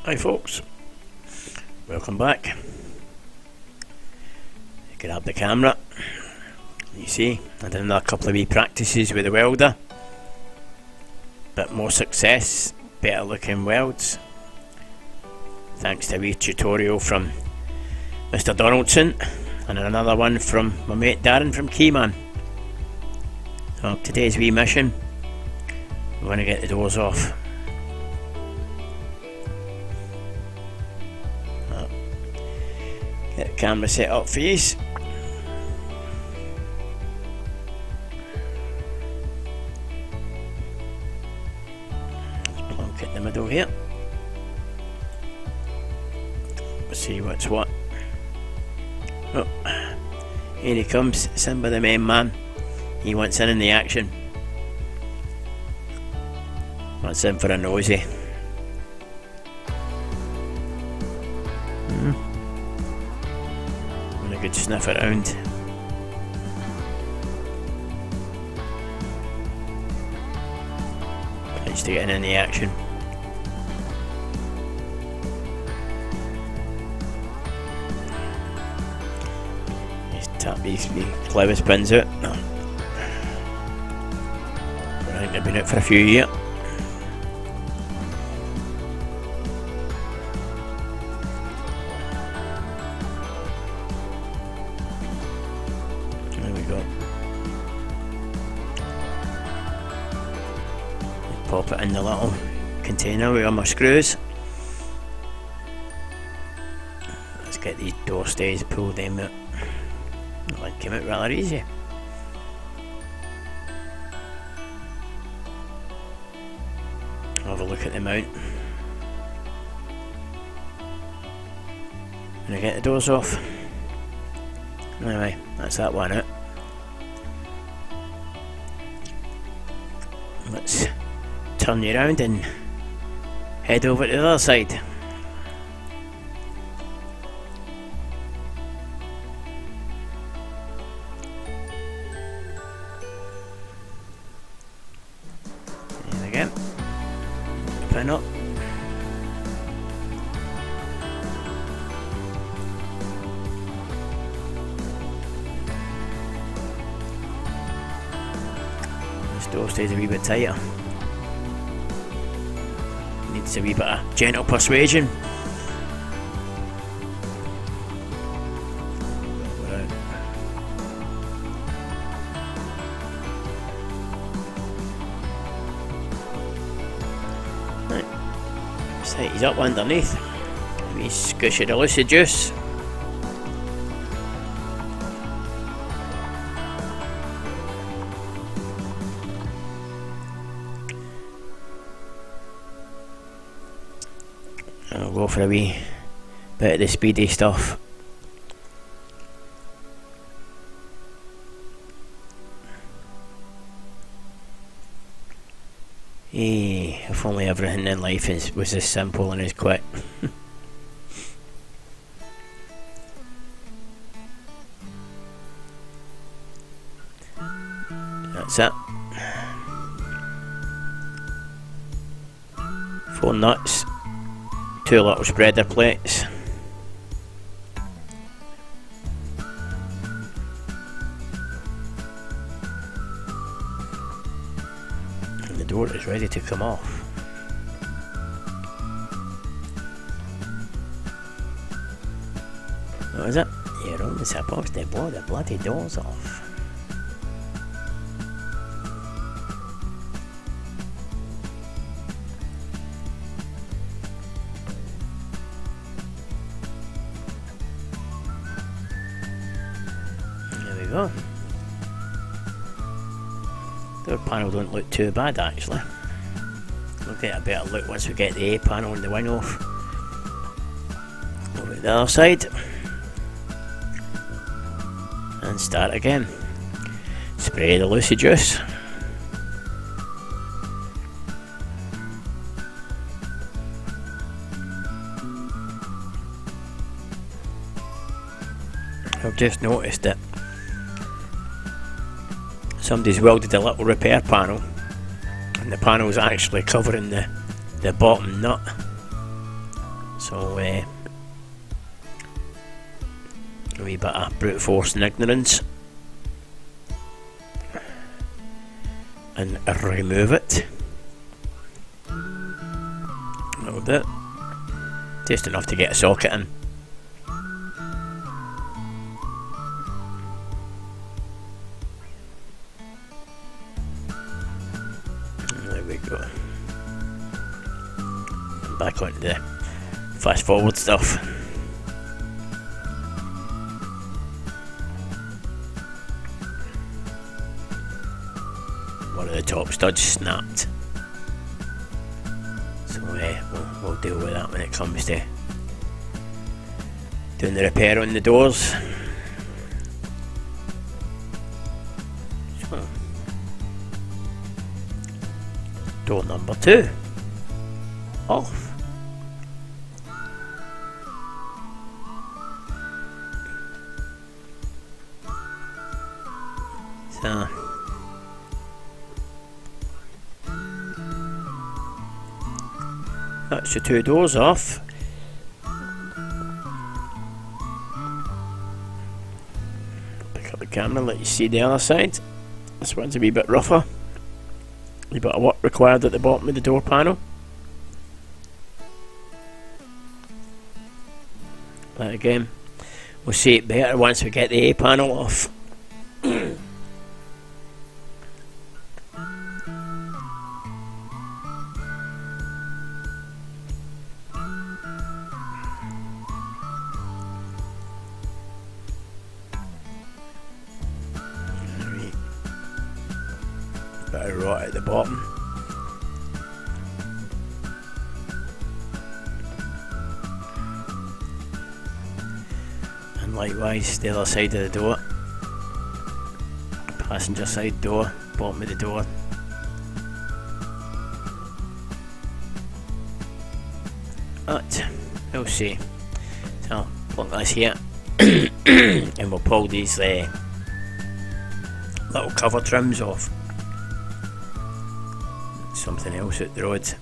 Hi folks, welcome back. Grab the camera. You see, I did another couple of wee practices with the welder. Bit more success, better looking welds. Thanks to a wee tutorial from Mr. Donaldson and another one from my mate Darren from Keyman. So today's wee mission, we're going to get the doors off. Get the camera set up for you. Just plonk it in the middle here. We'll see what's what. Oh, here he comes, Simba the main man. He wants in the action. Wants in for a nosy. And a good sniff around. Tries to get in the action. Tap these clevis pins out. I think they've been out for a few years. There we go. Pop it in the little container with all my screws. Let's get these door stays, pull them out. That came out rather easy. Have a look at the mount. Gonna get the doors off. Anyway, that's that one out. Let's turn you around and head over to the other side. Pin up. This door stays a wee bit tighter. Needs a wee bit of gentle persuasion. He's up underneath. A wee squish of the Lucy juice. I'll go for a wee bit of the speedy stuff. If only everything in life was as simple and as quick. That's it. 4 nuts, 2 little spreader plates. And the door is ready to come off. What is it? You're only supposed to blow the bloody doors off. There we go. The panel don't look too bad actually. We'll get a better look once we get the A panel and the wing off. Over to the other side. And start again. Spray the Lucy juice. I've just noticed that somebody's welded a little repair panel and the panel is actually covering the bottom nut. So a wee bit of brute force and ignorance, and remove it. A little bit, just enough to get a socket in. There we go. Back onto the fast forward stuff. One of the top studs snapped, so we'll deal with that when it comes to doing the repair on the doors. So, door number 2 off. So that's your 2 doors off. Pick up the camera, let you see the other side. This one's a wee bit rougher. A bit of work required at the bottom of the door panel. But again, we'll see it better once we get the A panel off. Bit of rot at the bottom. And likewise the other side of the door. Passenger side door, bottom of the door. But we'll see. So plug this here and we'll pull these little cover trims off. Something else at the road.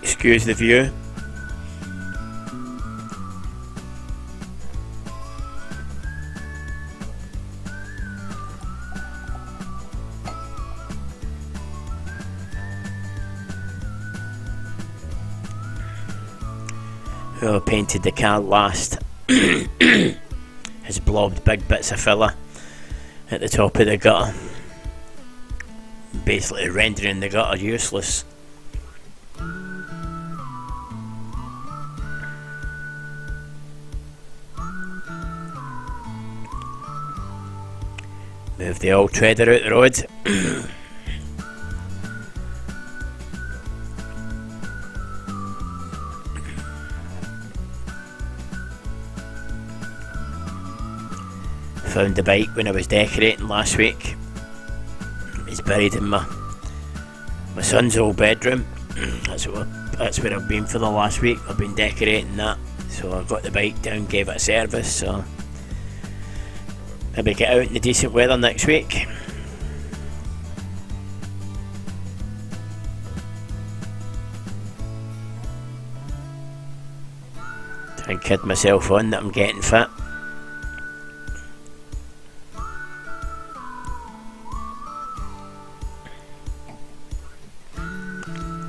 Excuse the view. Whoever painted the car last has blobbed big bits of filler at the top of the gutter, basically rendering the gutter useless. Move the old treader out the road. Found the bike when I was decorating last week. It's buried in my son's old bedroom. That's where I've been for the last week. I've been decorating that, so I got the bike down, gave it a service. So maybe get out in the decent weather next week. Try and kid myself on that I'm getting fit.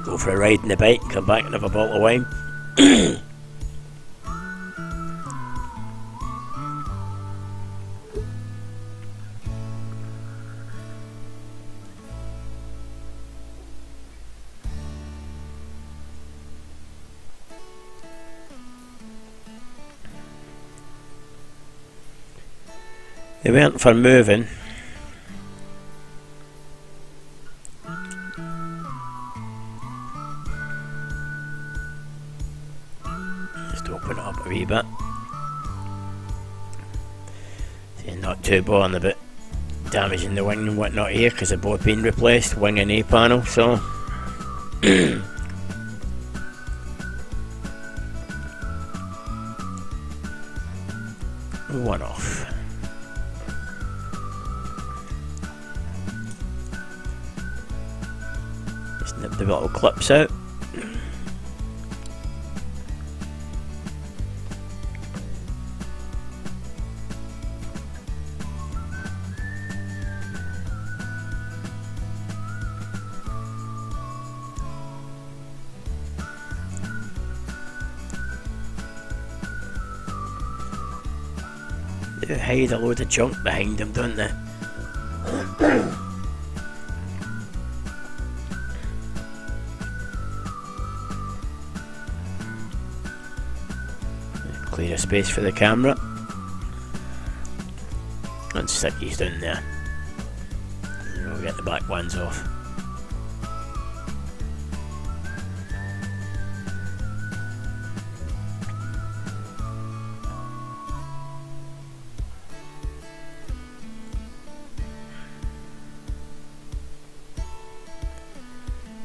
Go for a ride on the bike, come back and have a bottle of wine. They weren't for moving. Just open it up a wee bit. See, not too bothered about damaging the wing and whatnot here, because they've both been replaced, wing and A panel, so one off. Just nip the little clips out. They hide a load of junk behind them, don't they? Clear a space for the camera and stick these down there, and we'll get the back ones off.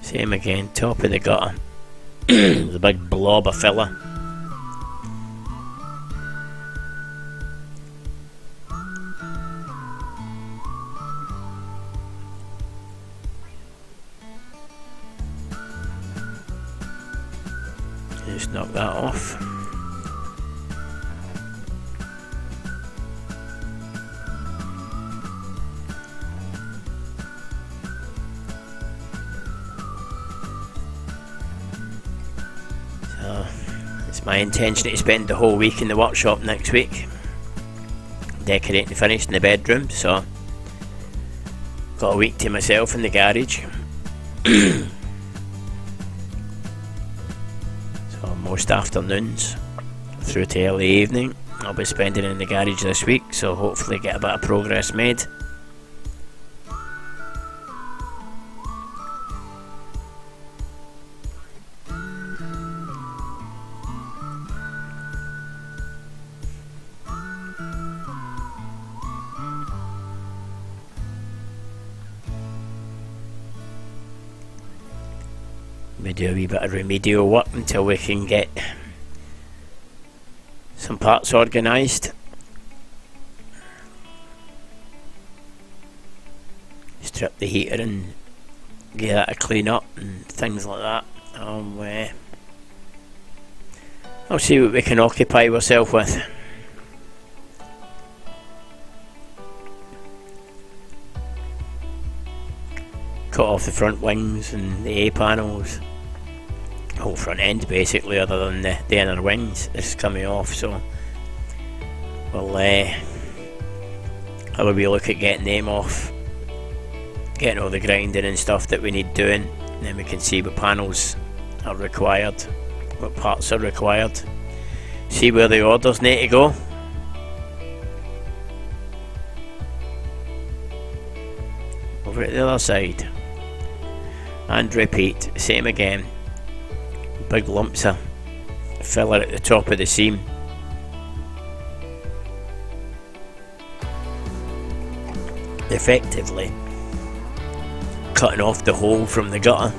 Same again, top of the gutter. The big blob of filler. Just knock that off. It's my intention to spend the whole week in the workshop next week, decorating and finishing the bedroom, so got a week to myself in the garage. So most afternoons through to early evening I'll be spending in the garage this week, so hopefully get a bit of progress made. We do a wee bit of remedial work until we can get some parts organised. Strip the heater and give that a clean up and things like that. I'll see what we can occupy ourselves with. Cut off the front wings and the A panels. Whole front end basically, other than the inner wings is coming off, so we'll have a wee look at getting them off, getting all the grinding and stuff that we need doing, and then we can see what panels are required, what parts are required, see where the orders need to go. Over at the other side and repeat, same again. Big lumps of filler at the top of the seam. Effectively cutting off the hole from the gutter.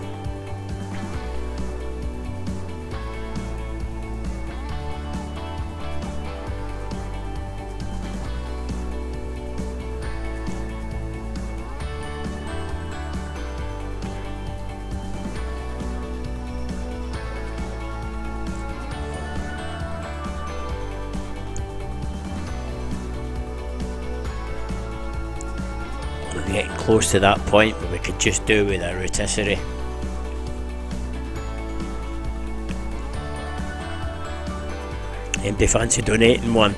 Getting close to that point where we could just do with a rotisserie. Anybody fancy donating one?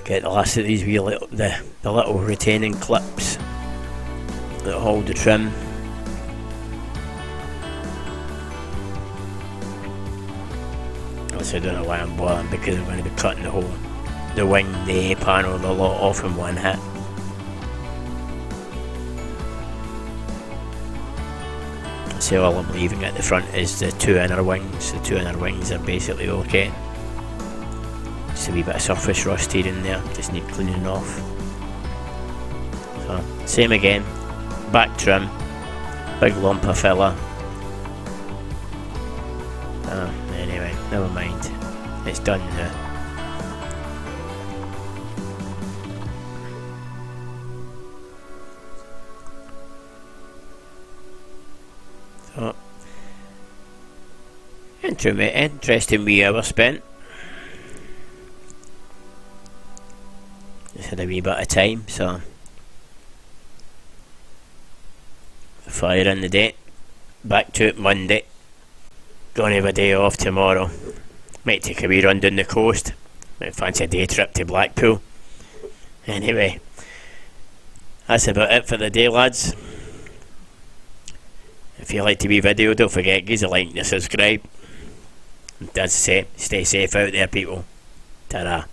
Get the last of these wee little, the little retaining clips that hold the trim. I don't know why I'm bothering, because I'm going to be cutting the wing, the A panel, the lot off in one hit. So all I'm leaving at the front is the two inner wings. The two inner wings are basically okay. Just a wee bit of surface rust here and there, just need cleaning off. So, same again, back trim, big lump of filler. Anyway, never mind, it's done now. So, interesting wee hour spent. Just had a wee bit of time, so fire in the day. Back to it Monday. Gonna have a day off tomorrow. Might take a wee run down the coast. Might fancy a day trip to Blackpool. Anyway, that's about it for the day, lads. If you like to be video, don't forget, give us a like and a subscribe. And as I say, stay safe out there, people. Ta-ra.